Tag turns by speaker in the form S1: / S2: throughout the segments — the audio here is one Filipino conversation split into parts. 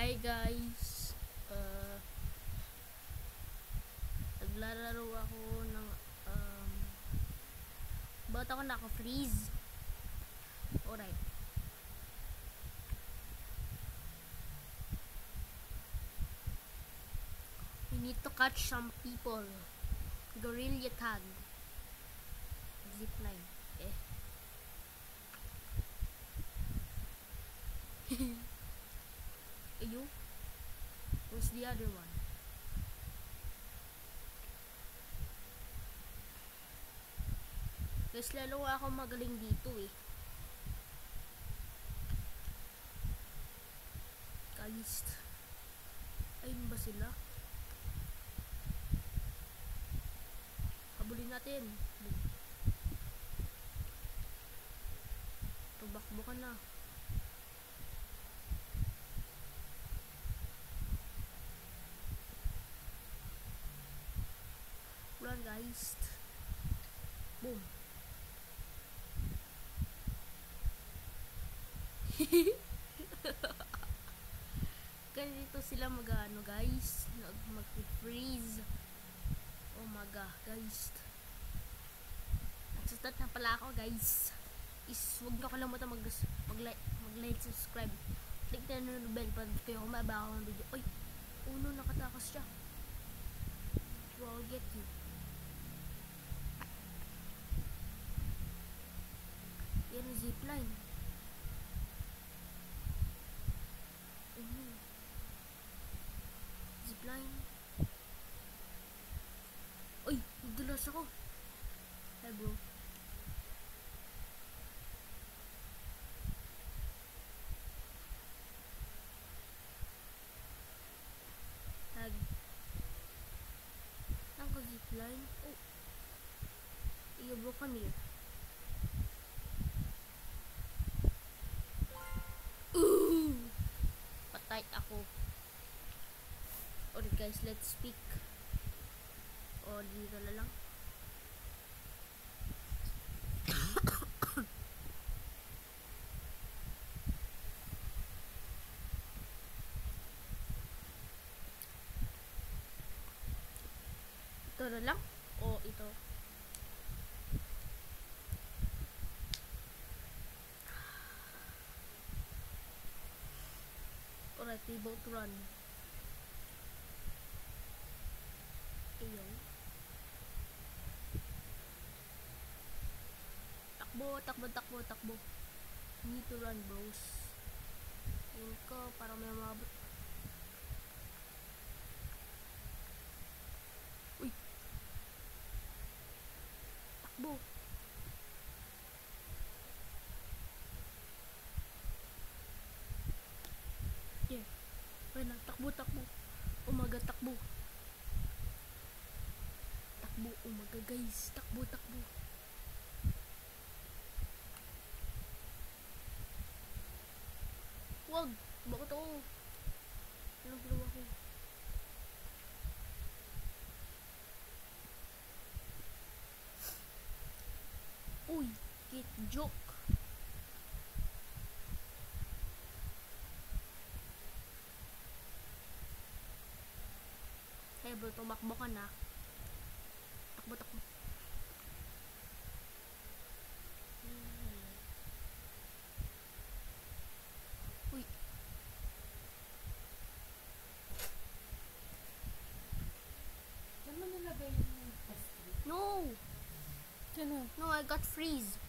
S1: Hi guys, naglalaro ako ng ba't ako naka-freeze? Alright. We need to catch some people. Gorilla tag. Zipline. Ayo. Where's the other one? Guys, lalo ako magaling dito eh. Guys. Ayun ba sila? Habulin natin. Tubakbo ka na. Run guys. Boom. Ganito sila mag-ano guys, mag-freeze. Oh my god guys, nagsustat na pala ako guys. Huwag nyo kalimutan mag-like, subscribe, click na yung bell para kayo kumaba ako ng video. Ay, uno, nakatakas siya. So I'll get you. Yan ang zipline. Zipline. Uy, nagdulas ako. Hi bro. Tag. Naka-zipline. Oh. Iyo bro, come here. Patay ako. Alright guys, let's speak. O, dito na lang. Ito na lang? O, ito. Alright, we both run. Ayun. Takbo. Need to run, bros. Ayun ko, para may mabot. Uy! Takbo! Yeah. Ayun na, takbo. Umaga, takbo. Umaga guys, takbo. Wag, bakit ako? Anong ginawa ko? Uy, hit joke. Hey bro, tumakbo ka na. Takbo. Uy.
S2: Saan mo nilagay yung pastry?
S1: No!
S2: Diyan
S1: No, I got freeze.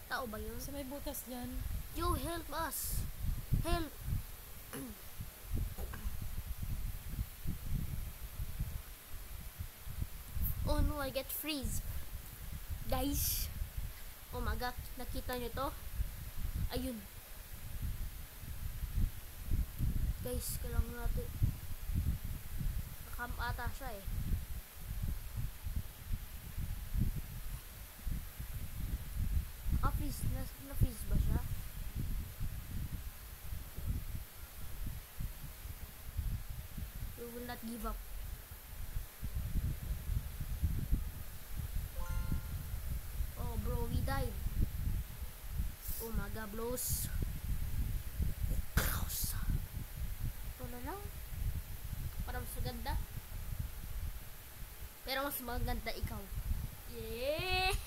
S1: Tao ba yun?
S2: sa may butas dyan.
S1: Yo, help us! Help! Oh no, I get freeze. Guys. Oh my god, nakita nyo to? Ayun. Guys, kailangan natin. Nakam ata siya eh. Freeze. Na-freeze ba siya? We will not give up. Oh bro, we died. Oh my god, bros. lang. Para mas maganda. Pero mas maganda ikaw. Yeah!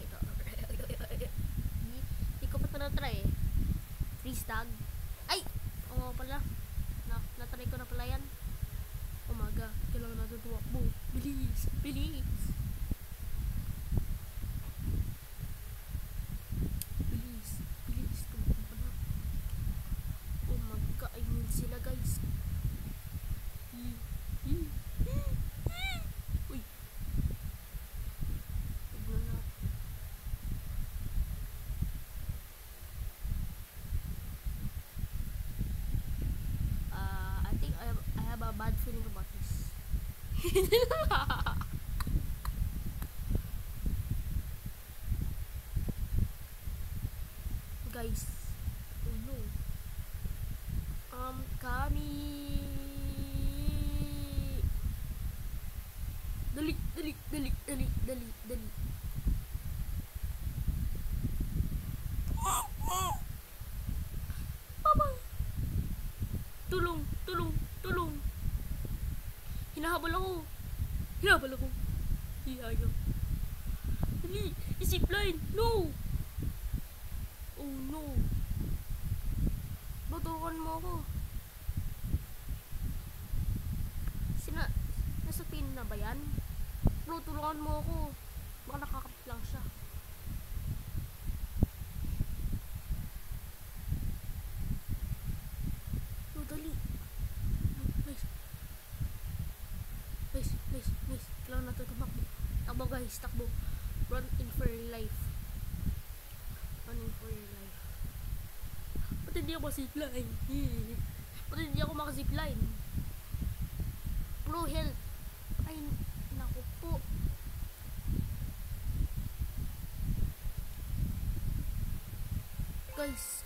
S1: ito. Di ko pa ito na-try eh. Freeze tag. Ay! Oo pala. Na-try ko na pala yan. Umaga. Kailangan natin tuwakbo. Bilis! Bilis! Tumakbo pa na. Umaga. Ayun sila guys. Uy. Tignan na. I think I have a bad feeling about this. Guys, oh no. Kami. Dali. Papa. Tulong. Hinahabol ako. Ayaw. Dali, zipline. No. Oh no. Batukan mo ako. Nasa pin na ba yan? Bro, tulungan mo ako. Baka nakakapit lang siya. No, dali. Nice. Kailangan natin tumakbo. Takbo guys, takbo. Run in for your life. Ba't hindi ako makazipline? Bro, help. Ay, naku po. Guys,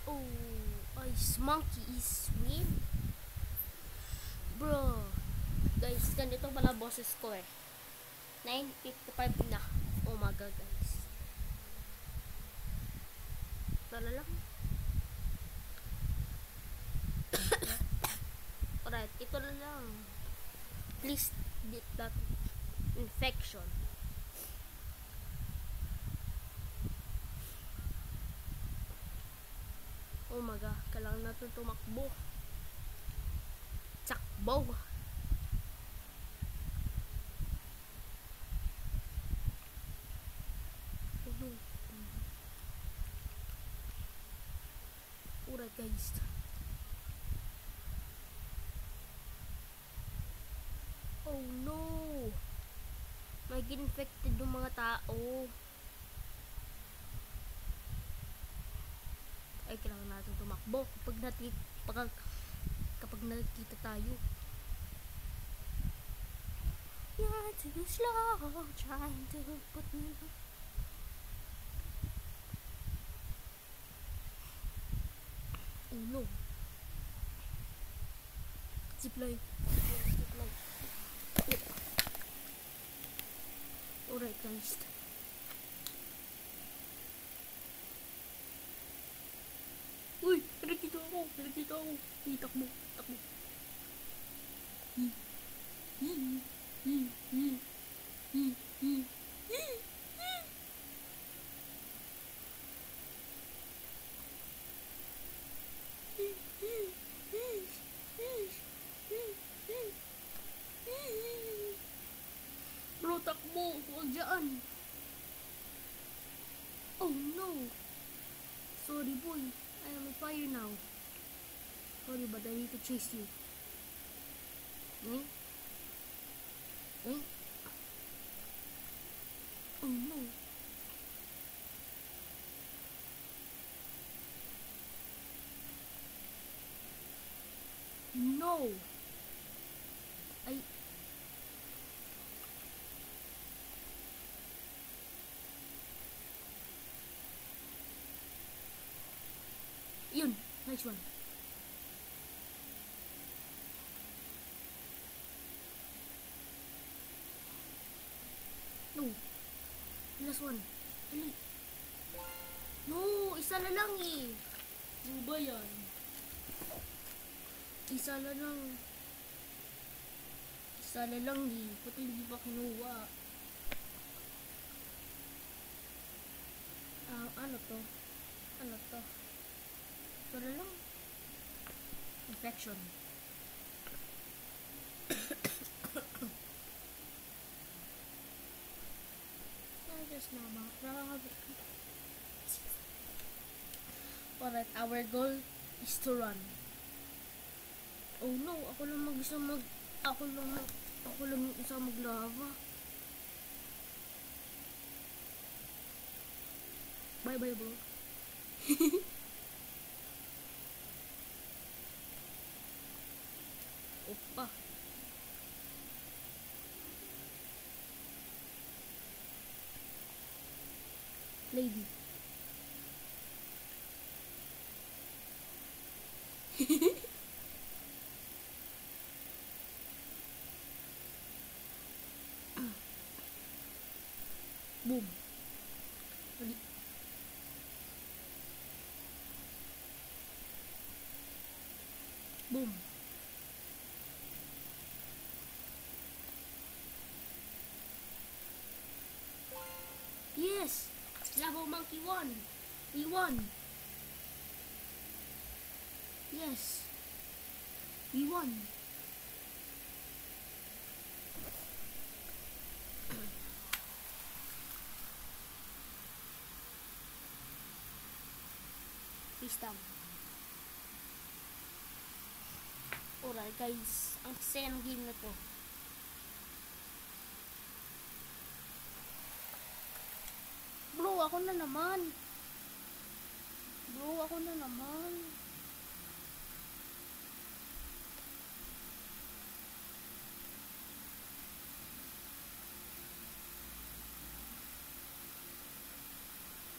S1: ice monkey is win. Bro. Guys, ganito pala boses ko eh. 9:55 na. Oh my god, guys. Tara lang. Alright, ito na lang. Please get that infection. Oh my god, kailangan natin tumakbo. Takbo. Alright guys. Oh no. May infected yung mga tao. Ay, kailangan natin tumakbo kapag nakikita tayo. You're too slow trying to put me back. Oh no. Zipline. Alright guys. Uy! Nakikita ako! Takbo. Bro, takbo! Huwag dyan! Oh no! Sorry boy, I am on fire now. Sorry but I need to chase you. Oh no! No! Yun! Nice one! No! Last one! Dali! No, isa na lang eh.
S2: Ano ba yan?
S1: Isa na lang. Isa na lang eh. Pati hindi pa kinuha. Ano to? Ano to? Ito na lang. Infection. I just know about rabbit. Alright, our goal is to run. Oh no, ako lang yung isa maglava. Bye bye bro. Opa. Lady. Boom. Ready. Boom. Yes! Lava Monkey won! We won! Yes! We won! Peace down. Alright guys, ang saya ng game na to. Bro, ako na naman. Bro, ako na naman.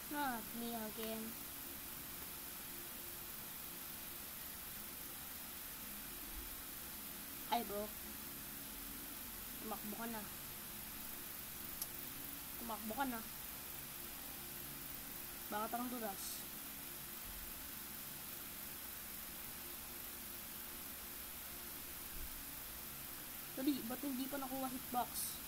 S1: Not me again. Hi bro. Tumakbo ka na. Tumakbo ka na. Bakit ang dulas? Dali, ba't hindi pa nakuha hitbox?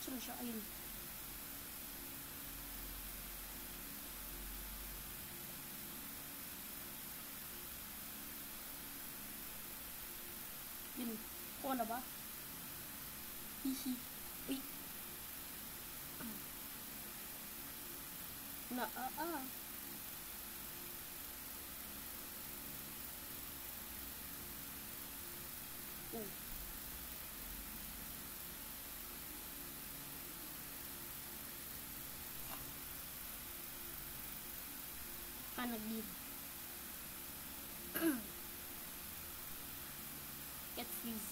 S1: Saan siya? Ayun. Yun. Kuha na ba? Hihi. Uy. Oh. Nag-leave. Get freeze.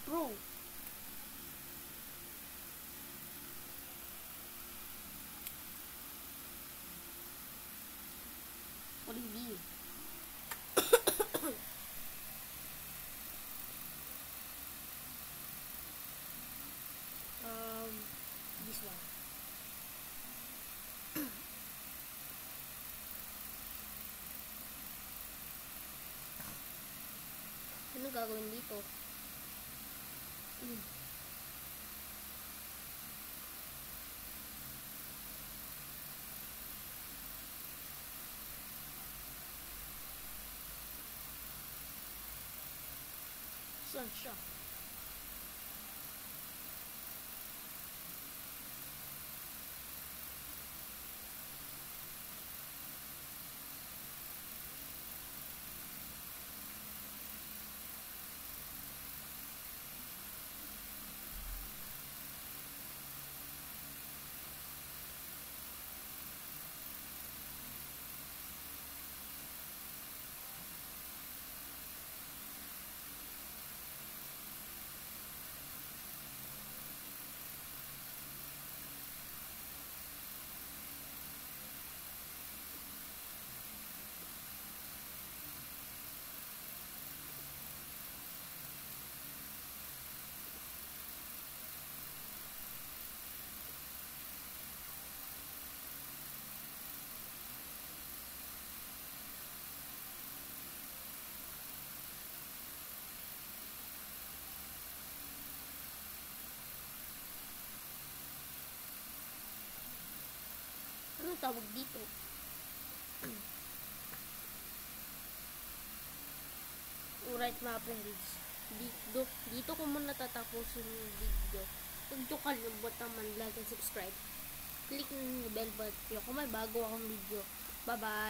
S1: Bro. What do you mean? This one. Ano gagawin dito? Saan siya? tawag dito? Alright mga friends, dito ko muna tatapusin yung video. Huwag nyo kalimutan man like and subscribe. Click ng bell button kung may bago akong video. Bye bye!